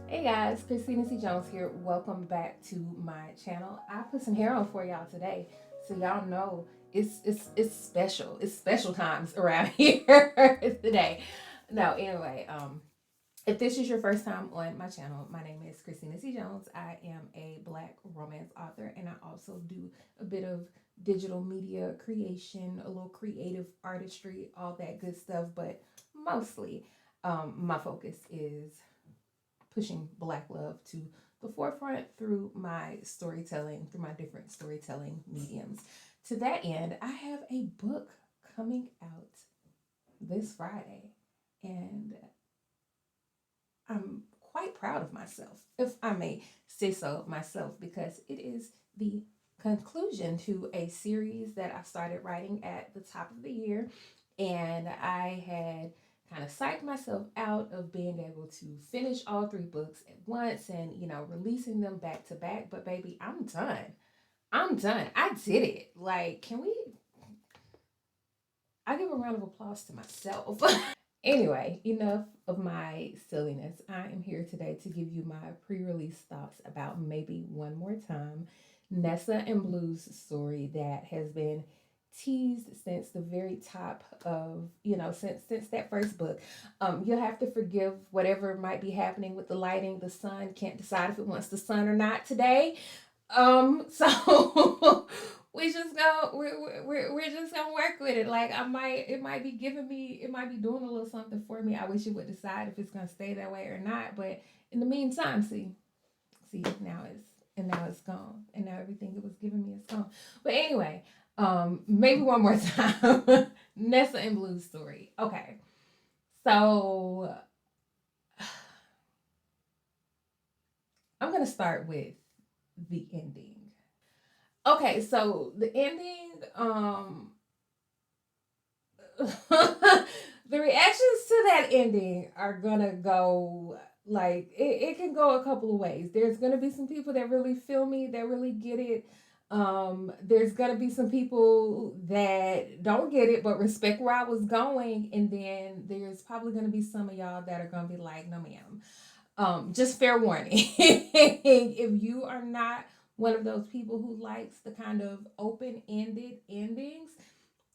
Hey guys, Christina C. Jones here. Welcome back to my channel. I put some hair on for y'all today, so y'all know it's special. It's special times around here today. No, anyway, if this is your first time on my channel, my name is Christina C. Jones. I am a Black romance author, and I also do a bit of digital media creation, a little creative artistry, all that good stuff. But mostly, my focus is pushing Black love to the forefront through my storytelling, through my different storytelling mediums. To that end, I have a book coming out this Friday, and I'm quite proud of myself, if I may say so myself, because it is the conclusion to a series that I started writing at the top of the year. And I had kind of psyched myself out of being able to finish all three books at once and, releasing them back to back. But baby, I'm done. I'm done. I did it. Like, can we? I give a round of applause to myself. Anyway, enough of my silliness. I am here today to give you my pre release thoughts about Maybe One More Time, Nessa and Blue's story that has been teased since the very top of, since that first book. You'll have to forgive whatever might be happening with the lighting. The sun can't decide if it wants the sun or not today. So we just go we're just gonna work with it. Like it might be giving me, it might be doing a little something for me. I wish it would decide if it's gonna stay that way or not. But in the meantime, see now it's gone. And now everything it was giving me is gone. But anyway, maybe one more time. Nessa and Blue's story. Okay. So I'm gonna start with the ending. Okay, so the ending, the reactions to that ending are gonna go like it can go a couple of ways. There's gonna be some people that really feel me, that really get it. There's gonna be some people that don't get it but respect where I was going, and then there's probably gonna be some of y'all that are gonna be like, no ma'am. Just fair warning. If you are not one of those people who likes the kind of open-ended endings,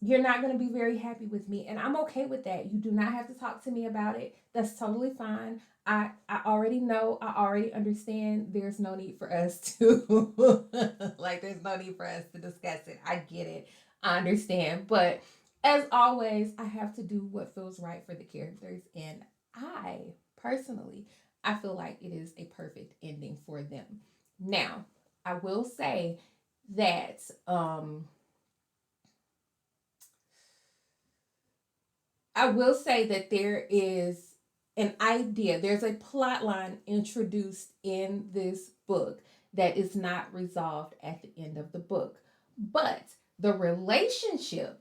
you're not going to be very happy with me, and I'm okay with that. You do not have to talk to me about it. That's totally fine. I already know, I already understand. There's no need for us to like there's no need for us to discuss it. I get it. I understand. But as always, I have to do what feels right for the characters, and I personally, I feel like it is a perfect ending for them. Now, I will say that I will say that there is an idea, there's a plot line introduced in this book that is not resolved at the end of the book. But the relationship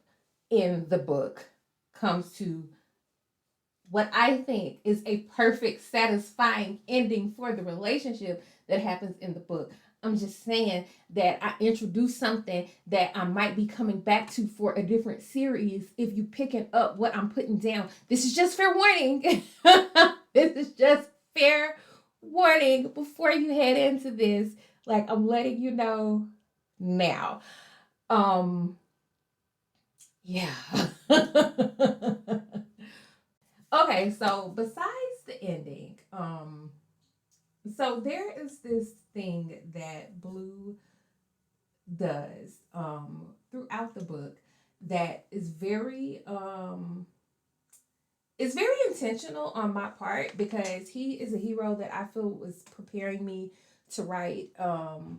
in the book comes to what I think is a perfect, satisfying ending for the relationship that happens in the book. I'm just saying that I introduced something that I might be coming back to for a different series if you picking up what I'm putting down. This is just fair warning. This is just fair warning before you head into this. Like, I'm letting you know now. Um yeah. Okay, so besides the ending, so there is this thing that Blue does throughout the book that is very intentional on my part, because he is a hero that I feel was preparing me to write,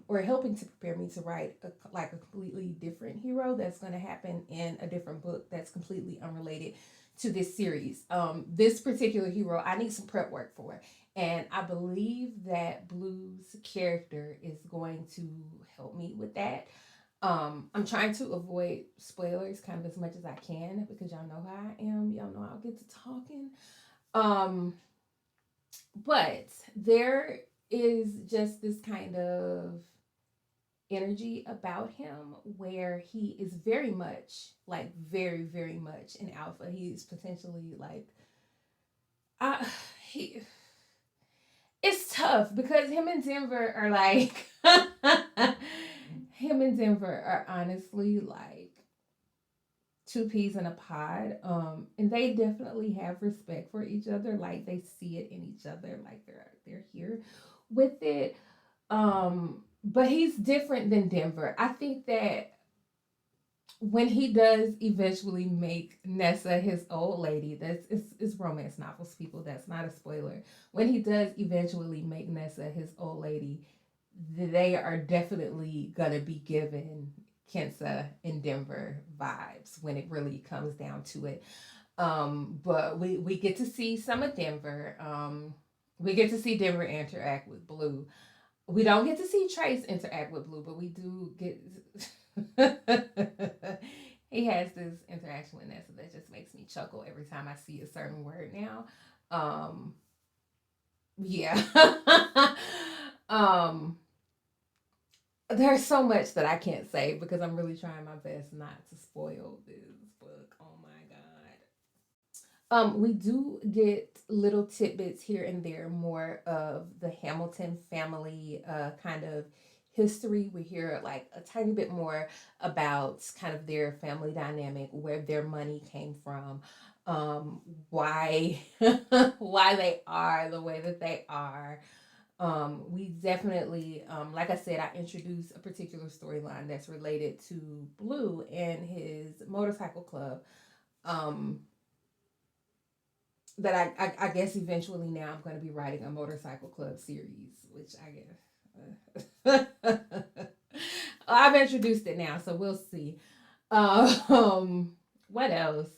or helping to prepare me to write like a completely different hero that's going to happen in a different book that's completely unrelated to this series. This particular hero, I need some prep work for, and I believe that Blue's character is going to help me with that. I'm trying to avoid spoilers kind of as much as I can, because y'all know how I am. Y'all know I'll get to talking. Um, but there is just this kind of energy about him where he is very much, like very, very much an alpha. He's potentially like, I he it's tough because him and Denver are like, him and Denver are honestly like two peas in a pod. And they definitely have respect for each other. Like they see it in each other. Like they're here with it. But he's different than Denver. I think that when he does eventually make Nessa his old lady, that's it's romance novels, people. That's not a spoiler. When he does eventually make Nessa his old lady, they are definitely gonna be given Kensa and Denver vibes when it really comes down to it. But we get to see some of Denver. We get to see Denver interact with Blue. We don't get to see Trace interact with Blue, but we do get. He has this interaction with Nessa that just makes me chuckle every time I see a certain word now. Yeah. um, there's so much that I can't say because I'm really trying my best not to spoil this book. Oh my god. We do get little tidbits here and there, more of the Hamilton family kind of history. We hear like a tiny bit more about kind of their family dynamic, where their money came from, why why they are the way that they are. We definitely, like I said, I introduced a particular storyline that's related to Blue and his motorcycle club. Um, that I guess eventually now I'm going to be writing a motorcycle club series, which I guess I've introduced it now, so we'll see. What else?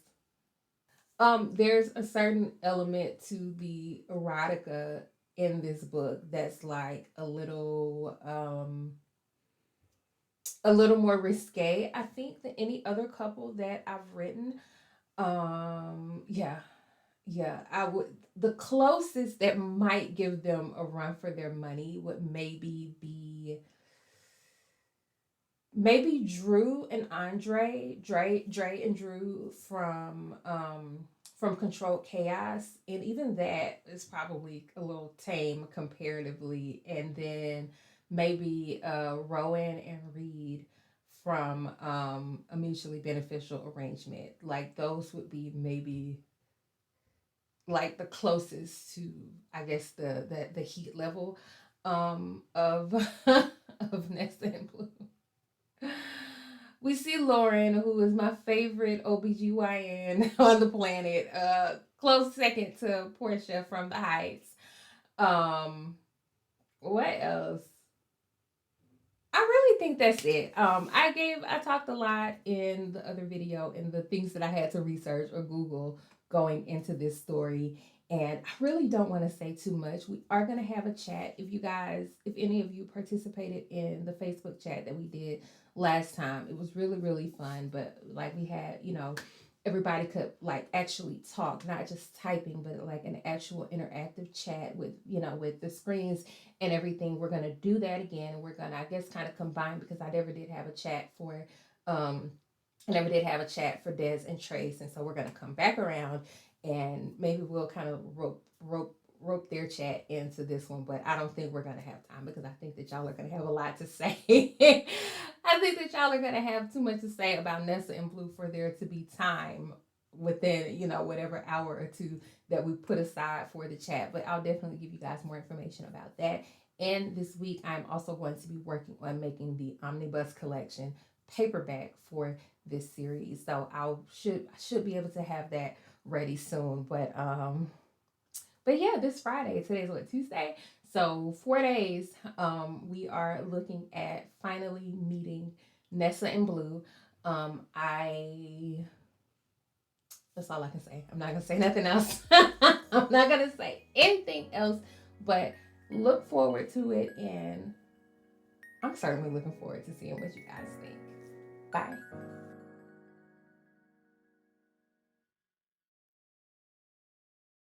There's a certain element to the erotica in this book that's like a little more risque, I think, than any other couple that I've written. Yeah, yeah, I would. The closest that might give them a run for their money would maybe Drew and Andre, Dre and Drew from Controlled Chaos, and even that is probably a little tame comparatively. And then maybe Rowan and Reed from A Mutually Beneficial Arrangement. Like those would be maybe like the closest to, I guess, the heat level of of Nesta and Blue. We see Lauren, who is my favorite OBGYN on the planet, close second to Portia from the Heights. Um, what else? I really think that's it. I talked a lot in the other video and the things that I had to research or Google going into this story. And I really don't want to say too much. We are going to have a chat. If any of you participated in the Facebook chat that we did last time, it was really, really fun. But like we had, everybody could like actually talk, not just typing, but like an actual interactive chat with, with the screens and everything. We're gonna do that again, and we're gonna, I guess, kind of combine, because I never did have a chat for Des and Trace, and so we're gonna come back around and maybe we'll kind of rope their chat into this one. But I don't think we're gonna have time, because I think that y'all are gonna have a lot to say. I think that y'all are gonna have too much to say about Nessa and Blue for there to be time within, whatever hour or two that we put aside for the chat. But I'll definitely give you guys more information about that. And this week, I'm also going to be working on making the Omnibus Collection paperback for this series. So I should be able to have that ready soon. But yeah, this Friday. Today's what, Tuesday? So 4 days. We are looking at finally meeting Nessa and Blue. I That's all I can say. I'm not gonna say nothing else. I'm not gonna say anything else, but look forward to it, and I'm certainly looking forward to seeing what you guys think. Bye.